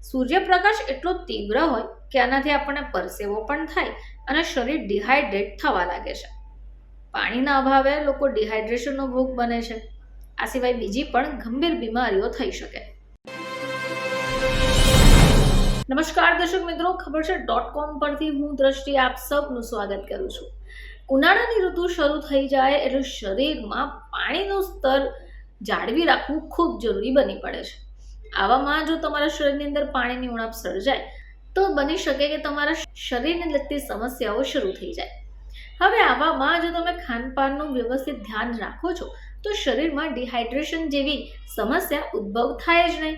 સૂર્યપ્રકાશ એટલો તીવ્ર હોય કે આનાથી આપણને પરસેવો પણ થાય અને શરીર ડિહાઇડ્રેટ થવા લાગે છે. પાણીના અભાવે લોકો ડિહાઇડ્રેશનનો ભોગ બને છે. આ સિવાય બીજી પણ ગંભીર બીમારીઓ થઈ શકે. નમસ્કાર દર્શક મિત્રો, ખબર છે .com પરથી હું દ્રષ્ટિ આપ સૌનું સ્વાગત કરું છું. ઉનાળાની ઋતુ શરૂ થઈ જાય એટલે શરીરમાં પાણીનું સ્તર જાળવી રાખવું ખૂબ જરૂરી બની પડે છે. આવામાં જો તમારા શરીરની અંદર પાણીની ઉણપ સર્જાય તો બની શકે કે તમારા શરીરને લગતી સમસ્યાઓ શરૂ થઈ જાય. હવે આવામાં જો તમે ખાનપાનનું વ્યવસ્થિત ધ્યાન રાખો છો તો શરીરમાં ડિહાઇડ્રેશન જેવી સમસ્યા ઉદ્ભવ થાય જ નહીં.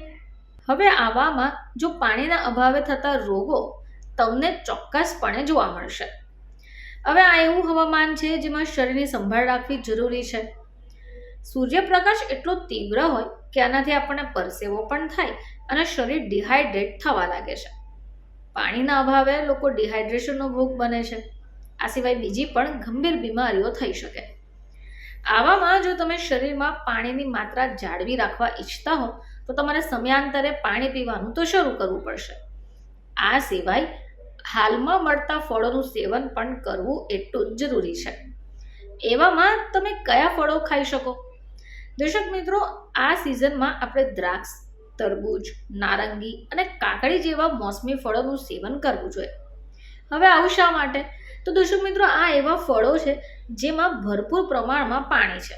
હવે આવામાં જો પાણીના અભાવે થતા રોગો તમને ચોક્કસપણે જોવા મળશે. હવે આ એવું હવામાન છે જેમાં શરીરની સંભાળ રાખવી જરૂરી છે. સૂર્યપ્રકાશ એટલો તીવ્ર હોય કે આનાથી આપણને પરસેવો પણ થાય અને શરીર ડિહાઇડ્રેટ થવા લાગે છે. પાણીના અભાવે લોકો ડિહાઇડ્રેશનનો ભોગ બને છે. આ સિવાય બીજી પણ ગંભીર બીમારીઓ થઈ શકે. આવામાં જો તમે શરીરમાં પાણીની માત્રા જાળવી રાખવા ઈચ્છતા હો તો તમારે સમયાંતરે પાણી પીવાનું તો શરૂ કરવું પડશે. આ સિવાય હાલમાં મળતા ફળોનું સેવન પણ કરવું એટલું જ જરૂરી છે. એવામાં તમે કયા ફળો ખાઈ શકો? દર્શક મિત્રો, આ સિઝનમાં આપણે દ્રાક્ષ, તરબૂચ, નારંગી અને કાકડી જેવા મોસમી ફળોનું સેવન કરવું જોઈએ. હવે આવું શા માટે? તો દર્શક મિત્રો, આ એવા ફળો છે જેમાં ભરપૂર પ્રમાણમાં પાણી છે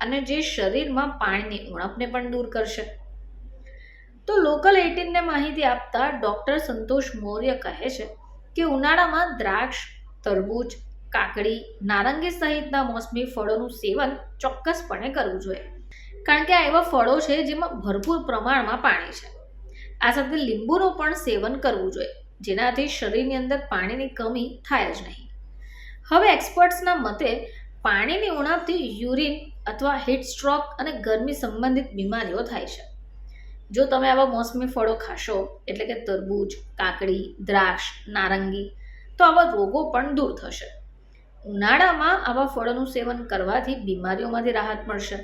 અને જે શરીરમાં પાણીની ઉણપને પણ દૂર કરશે. તો લોકલ 18ને માહિતી આપતા ડૉક્ટર સંતોષ મૌર્ય કહે છે કે ઉનાળામાં દ્રાક્ષ, તરબૂચ, કાકડી, નારંગી સહિતના મોસમી ફળોનું સેવન ચોક્કસપણે કરવું જોઈએ, કારણ કે આ એવા ફળો છે જેમાં ભરપૂર પ્રમાણમાં પાણી છે. આ સાથે લીંબુનું પણ સેવન કરવું જોઈએ, જેનાથી શરીરની અંદર પાણીની કમી થાય જ નહીં. હવે એક્સપર્ટ્સના મતે પાણીની ઉણપથી યુરિન અથવા હીટ સ્ટ્રોક અને ગરમી સંબંધિત બીમારીઓ થાય છે. જો તમે આવા મોસમી ફળો ખાશો, એટલે કે તરબૂચ, કાકડી, દ્રાક્ષ, નારંગી, તો આવા રોગો પણ દૂર થશે. ઉનાળામાં આવા ફળોનું સેવન કરવાથી બીમારીઓમાંથી રાહત મળશે.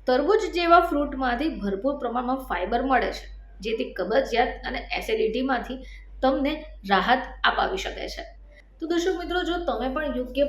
તરબૂચ જેવા ફ્રૂટમાંથી ભરપૂર પ્રમાણમાં ફાઇબર મળે છે, જેથી કબજિયાત અને એસિડિટીમાંથી તમને રાહત અપાવી શકે છે. તો દર્શક મિત્રો, જો તમે પણ યોગ્ય